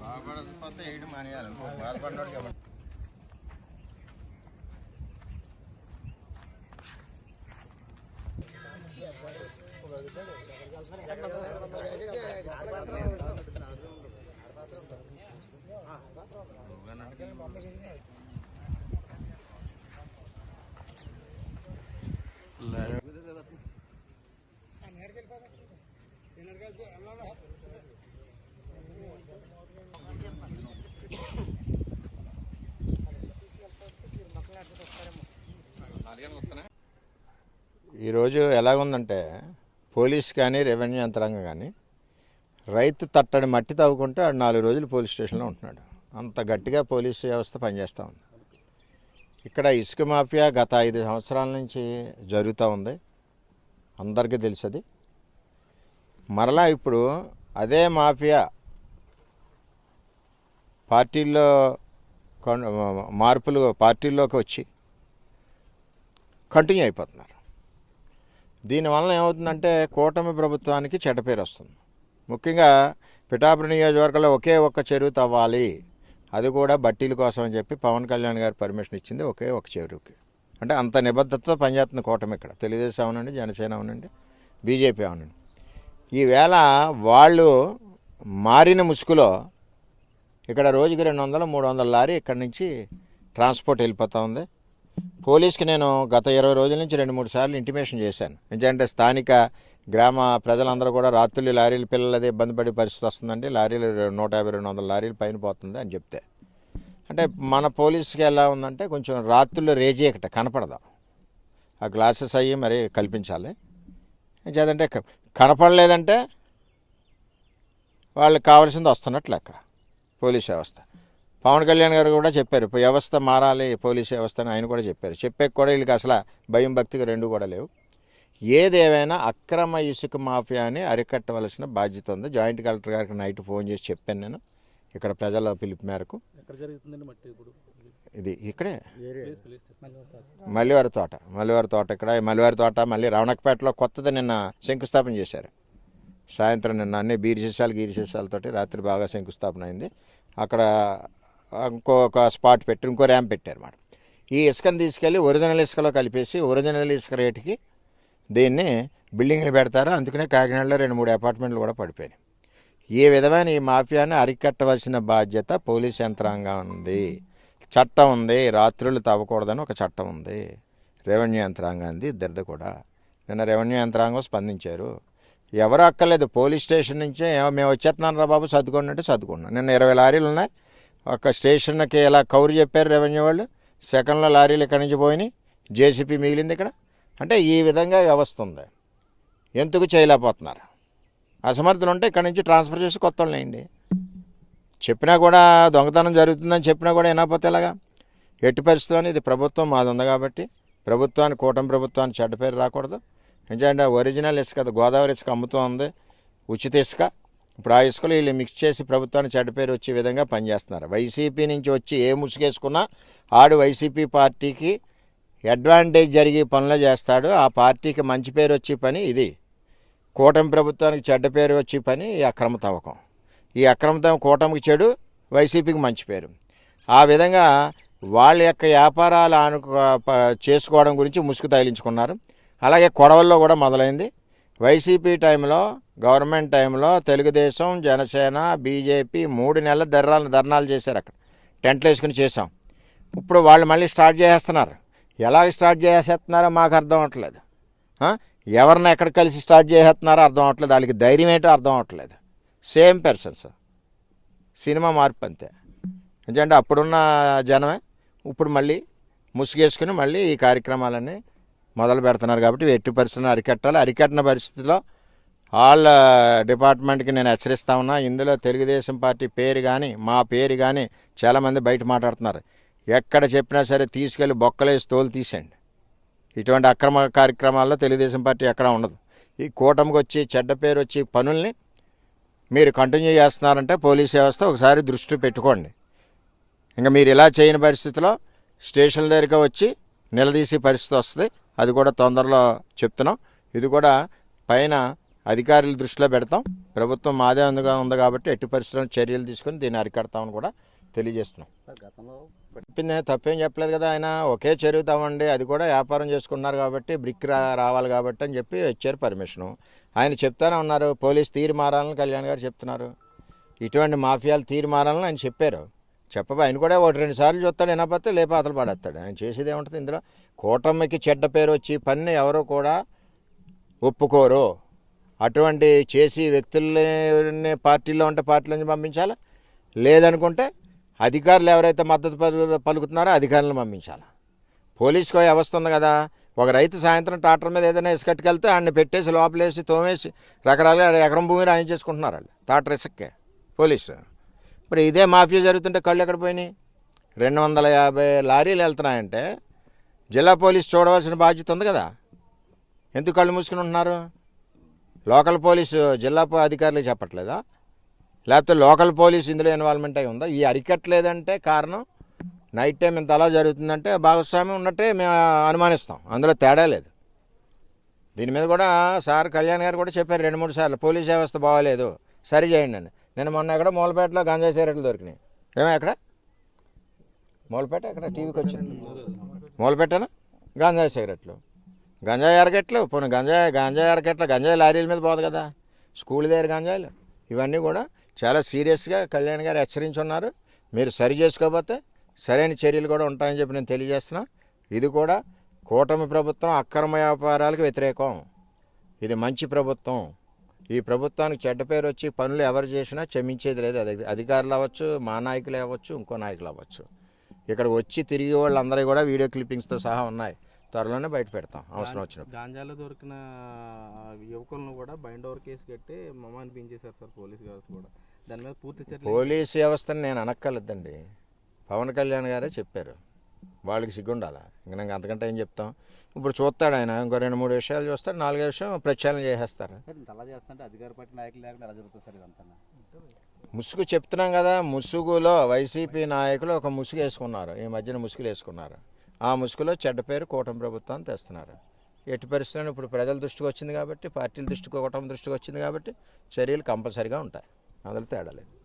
బాధపడకపోతే ఏడు మానేయాలి, బాధపడినోడు కాబట్టి. ఈరోజు ఎలాగుందంటే పోలీస్ కానీ రెవెన్యూ యంత్రాంగం కానీ రైతు తట్టడి మట్టి తవ్వుకుంటే 4 రోజులు పోలీస్ స్టేషన్లో ఉంటున్నాడు. అంత గట్టిగా పోలీసు వ్యవస్థ పనిచేస్తూ ఉంది. ఇక్కడ ఇసుక మాఫియా గత 5 సంవత్సరాల నుంచి జరుగుతూ ఉంది, అందరికీ తెలుసది. మరలా ఇప్పుడు అదే మాఫియా పార్టీల్లో మార్పులు పార్టీల్లోకి వచ్చి కంటిన్యూ అయిపోతున్నారు. దీనివల్ల ఏమవుతుందంటే కూటమి ప్రభుత్వానికి చెడ్డ పేరు వస్తుంది. ముఖ్యంగా పిఠాపురం నియోజకవర్గంలో ఒకే ఒక్క చెరువు తవ్వాలి, అది కూడా బట్టీల కోసం అని చెప్పి పవన్ కళ్యాణ్ గారు పర్మిషన్ ఇచ్చింది ఒకే ఒక చెరువుకి. అంటే అంత నిబద్ధతతో పనిచేస్తుంది కూటమి. ఇక్కడ తెలుగుదేశం అవునండి, జనసేన అవునండి, బీజేపీ అవునండి. ఈవేళ వాళ్ళు మారిన ముసుగులో ఇక్కడ రోజుకి 200-300 లారీ ఇక్కడి నుంచి ట్రాన్స్పోర్ట్ వెళ్ళిపోతూ ఉంది. పోలీస్కి నేను గత 20 రోజుల నుంచి 2-3 సార్లు ఇంటిమేషన్ చేశాను. ఎందుకంటే స్థానిక గ్రామ ప్రజలందరూ కూడా రాత్రులు లారీలు పిల్లలది ఇబ్బంది పడే పరిస్థితి వస్తుందండి, లారీలు 150-200 లారీలు పైన పోతుంది అని చెప్తే, అంటే మన పోలీసుకి ఎలా ఉందంటే కొంచెం రాత్రులు రేజీకట కనపడదు, ఆ గ్లాసెస్ అయ్యి మరి కల్పించాలి. చేదంటే కనపడలేదంటే వాళ్ళకి కావాల్సింది వస్తున్నట్టు లెక్క పోలీస్ వ్యవస్థ. పవన్ కళ్యాణ్ గారు కూడా చెప్పారు వ్యవస్థ మారాలి, పోలీస్ వ్యవస్థ అని ఆయన కూడా చెప్పారు. చెప్పాక కూడా వీళ్ళకి అసలు భయం భక్తిగా 2 కూడా లేవు. ఏదేమైనా అక్రమ ఇసుక మాఫియాని అరికట్టవలసిన బాధ్యత ఉంది. జాయింట్ కలెక్టర్ గారికి నైట్ ఫోన్ చేసి చెప్పాను నేను, ఇక్కడ ప్రజల పిలుపు మేరకు. ఇది ఇక్కడే మల్లివారి తోట ఇక్కడ మల్లివారి తోట, మళ్ళీ రవణకపేటలో కొత్తది నిన్న శంకుస్థాపన చేశారు. సాయంత్రం నిన్న అన్ని గీరిశేషాలతోటి రాత్రి బాగా శంకుస్థాపన అయింది. అక్కడ ఇంకొక స్పాట్ పెట్టి ఇంకో ర్యాంప్ పెట్టారు అన్నమాట. ఈ ఇసుకను తీసుకెళ్ళి ఒరిజినల్ ఇసుకలో కలిపేసి ఒరిజినల్ ఇసుక రేటుకి దీన్ని బిల్డింగ్లు పెడతారు. అందుకనే కాకినాడలో 2-3 అపార్ట్మెంట్లు కూడా పడిపోయినాయి. ఈ విధమైన ఈ మాఫియాని అరికట్టవలసిన బాధ్యత పోలీస్ యంత్రాంగం ఉంది. చట్టం ఉంది, రాత్రులు తవ్వకూడదని ఒక చట్టం ఉంది. రెవెన్యూ యంత్రాంగాన్ని ఇద్దరిది కూడా. నిన్న రెవెన్యూ యంత్రాంగం స్పందించారు. ఎవరు అక్కర్లేదు, పోలీస్ స్టేషన్ నుంచే మేము వచ్చేస్తున్నాను రా బాబు సర్దుకోండి అంటే సర్దుకున్నాం. నిన్న 20 లారీలు ఉన్నాయి. ఒక స్టేషన్కి ఇలా కౌరు చెప్పారు రెవెన్యూ వాళ్ళు, సెకండ్లో లారీలు ఇక్కడి నుంచి పోయినాయి, జేసీపీ మిగిలింది ఇక్కడ. అంటే ఈ విధంగా వ్యవస్థ ఉంది. ఎందుకు చేయలేకపోతున్నారు? అసమర్థులు ఉంటే ఇక్కడి నుంచి ట్రాన్స్ఫర్ చేసి కొత్త వాళ్ళు వేయండి. చెప్పినా కూడా దొంగతనం జరుగుతుందని చెప్పినా కూడా వినకపోతే ఎలాగా? ఎట్టి పరిస్థితుల్లో ఇది ప్రభుత్వం మాది ఉంది కాబట్టి ప్రభుత్వాన్ని, కూటమి ప్రభుత్వాన్ని చెడ్డ పేరు రాకూడదు. ఎందుకంటే ఒరిజినల్ ఇసుక, గోదావరి ఇసుక అమ్ముతూ ఉంది, ఉచిత ఇసుక. ఇప్పుడు ఆ ఇసుకలు వీళ్ళు మిక్స్ చేసి ప్రభుత్వానికి చెడ్డ పేరు వచ్చే విధంగా పనిచేస్తున్నారు. వైసీపీ నుంచి వచ్చి ఏ ముసుగేసుకున్నా ఆడు వైసీపీ పార్టీకి అడ్వాంటేజ్ జరిగే పనులు చేస్తాడు. ఆ పార్టీకి మంచి పేరు వచ్చే పని ఇది. కూటమి ప్రభుత్వానికి చెడ్డ పేరు వచ్చే పని ఈ అక్రమ తవ్వకం. ఈ అక్రమ తవ్వకం కూటమికి చెడు, వైసీపీకి మంచి పేరు. ఆ విధంగా వాళ్ళ యొక్క వ్యాపారాలు చేసుకోవడం గురించి ముసుగు తగిలించుకున్నారు. అలాగే కొడవల్లో కూడా మొదలైంది. వైసీపీ టైంలో, గవర్నమెంట్ టైంలో తెలుగుదేశం, జనసేన, బీజేపీ 3 నెలల ధర్నాలు చేశారు. అక్కడ టెంట్లు వేసుకుని చేసాం. ఇప్పుడు వాళ్ళు మళ్ళీ స్టార్ట్ చేసేస్తున్నారు. ఎలాగ స్టార్ట్ చేసేస్తున్నారో మాకు అర్థం అవ్వట్లేదు. ఎవరిని ఎక్కడ కలిసి స్టార్ట్ చేసేస్తున్నారో అర్థం అవ్వట్లేదు. వాళ్ళకి ధైర్యం ఏంటో అర్థం అవ్వట్లేదు. సేమ్ పర్సన్స్, సినిమా మార్పు అంతే. ఎందుకంటే అప్పుడున్న జనమే ఇప్పుడు మళ్ళీ ముసుగేసుకుని మళ్ళీ ఈ కార్యక్రమాలన్నీ మొదలు పెడుతున్నారు. కాబట్టి ఎట్టి పరిస్థితులను అరికట్టాలి. అరికట్టిన పరిస్థితిలో వాళ్ళ డిపార్ట్మెంట్కి నేను హెచ్చరిస్తా ఉన్నా. ఇందులో తెలుగుదేశం పార్టీ పేరు కానీ మా పేరు కానీ చాలామంది బయట మాట్లాడుతున్నారు. ఎక్కడ చెప్పినా సరే తీసుకెళ్ళి బొక్కలేసి తోలు తీసేయండి. ఇటువంటి అక్రమ కార్యక్రమాల్లో తెలుగుదేశం పార్టీ ఎక్కడా ఉండదు. ఈ కూటమికి వచ్చి చెడ్డ పేరు వచ్చి పనుల్ని మీరు కంటిన్యూ చేస్తున్నారంటే పోలీస్ వ్యవస్థ ఒకసారి దృష్టి పెట్టుకోండి. ఇంకా మీరు ఇలా చేయని పరిస్థితిలో స్టేషన్ల దగ్గరికి వచ్చి నిలదీసే పరిస్థితి వస్తుంది. అది కూడా తొందరలో చెప్తున్నాం. ఇది కూడా పైన అధికారుల దృష్టిలో పెడతాం. ప్రభుత్వం మాదే ఉంది కాబట్టి ఎట్టి పరిస్థితుల్లో చర్యలు తీసుకొని దీన్ని అరికడతామని కూడా తెలియజేస్తున్నాం. చెప్పింది తప్పేం చెప్పలేదు కదా ఆయన. ఒకే చెరువుతామండి, అది కూడా వ్యాపారం చేసుకున్నారు కాబట్టి బ్రిక్ రావాలి కాబట్టి అని చెప్పి ఇచ్చారు పర్మిషను. ఆయన చెప్తానే ఉన్నారు పోలీస్ తీరు మారాలని కళ్యాణ్ గారు చెప్తున్నారు. ఇటువంటి మాఫియాలు తీరు మారాలని ఆయన చెప్పారు. ఆయన కూడా 1-2 సార్లు చూస్తాడు, వినకపోతే లేపాతలు పడేస్తాడు. ఆయన చేసేది ఏముంటుంది ఇందులో? కూటమికి చెడ్డ పేరు వచ్చి పని ఎవరు కూడా ఒప్పుకోరు. అటువంటి చేసి వ్యక్తుల్ని పార్టీలో ఉంటే పార్టీల నుంచి పంపించాలి, లేదనుకుంటే అధికారులు ఎవరైతే మద్దతు పలుకుతున్నారో అధికారులను పంపించాలి. పోలీసుకు వ్యవస్థ ఉంది కదా. ఒక రైతు సాయంత్రం ట్రాక్టర్ మీద ఏదైనా ఇసుకట్టుకెళ్తే ఆయన్ని పెట్టేసి లోపలేసి తోమేసి రకరకాలుగా ఎకరం భూమి రాయం చేసుకుంటున్నారు వాళ్ళు ట్రాక్టర్ ఇసుక్కే పోలీసు. ఇప్పుడు ఇదే మాఫియా జరుగుతుంటే కళ్ళు ఎక్కడ పోయినాయి? 250 లారీలు వెళ్తున్నాయంటే జిల్లా పోలీసు చూడవలసిన బాధ్యత ఉంది కదా. ఎందుకు కళ్ళు మూసుకుని ఉంటున్నారు? లోకల్ పోలీసు జిల్లా అధికారులు చెప్పట్లేదా? లేకపోతే లోకల్ పోలీసు ఇందులో ఇన్వాల్వ్మెంట్ అయి ఉందా? ఈ అరికట్టలేదంటే కారణం నైట్ టైం ఇంత అలా జరుగుతుందంటే భాగస్వామ్యం ఉన్నట్టే మేము అనుమానిస్తాం. అందులో తేడా లేదు. దీని మీద కూడా సార్ కళ్యాణ్ గారు కూడా చెప్పారు 2-3 సార్లు పోలీస్ వ్యవస్థ బాగోలేదు, సరి చేయండి అని. నేను మొన్న ఎక్కడ మూలపేటలో గంజాయి సిగరెట్లు దొరికినాయి. ఎక్కడ మూలపేట ఎక్కడ టీవీకి వచ్చింది? మూలపేటనా? గంజాయి సిగరెట్లు, గంజాయి అరకెట్లు, పోనీ గంజాయి అరకెట్ల గంజాయి లారీల మీద పోదు కదా. స్కూల్ దగ్గర గంజాయిలు ఇవన్నీ కూడా చాలా సీరియస్గా కళ్యాణ్ గారు హెచ్చరించున్నారు. మీరు సరి చేసుకోకపోతే సరైన చర్యలు కూడా ఉంటాయని చెప్పి నేను తెలియజేస్తున్నా. ఇది కూడా కూటమి ప్రభుత్వం అక్రమ వ్యాపారాలకు వ్యతిరేకం. ఇది మంచి ప్రభుత్వం. ఈ ప్రభుత్వానికి చెడ్డ పేరు వచ్చి పనులు ఎవరు చేసినా క్షమించేది లేదు. అది అధికారులు అవ్వచ్చు, మా నాయకులు అవ్వచ్చు, ఇంకో నాయకులు అవ్వచ్చు. ఇక్కడ వచ్చి తిరిగి వాళ్ళందరూ కూడా వీడియో క్లిప్పింగ్స్తో సహా ఉన్నాయి. త్వరలోనే బయట పెడతాం అవసరం వచ్చినప్పుడు. గాంజాలో దొరికిన యువకులను కూడా బైండ్ ఓవర్ కేసు కట్టి మమ్మల్ని పెంచేశారు సార్ పోలీస్ వ్యవస్థ కూడా. దాని మీద పూర్తి చర్య. పోలీస్ వ్యవస్థను నేను అనక్కర్లేదండి, పవన్ కళ్యాణ్ గారే చెప్పారు. వాళ్ళకి సిగ్గుండాలా? ఇంక నాకు అంతకంటే ఏం చెప్తాం. ఇప్పుడు చూస్తాడు ఆయన, ఇంకో 2-3 విషయాలు చూస్తాడు, 4వ విషయం ప్రచారం చేసేస్తారు. ముసుగు చెప్తున్నాం కదా, ముసుగులో వైసీపీ నాయకులు ఒక ముసుగు వేసుకున్నారు. ఈ మధ్యన ముసుగులు వేసుకున్నారు. ఆ ముసుగులో చెడ్డ పేరు కూటమి ప్రభుత్వాన్ని తెస్తున్నారు. ఎట్టి పరిస్థితుల్లో ఇప్పుడు ప్రజల దృష్టికి వచ్చింది కాబట్టి, పార్టీల దృష్టికి కూటమి దృష్టికి వచ్చింది కాబట్టి చర్యలు కంపల్సరీగా ఉంటాయి. అందులో తేడా లేదు.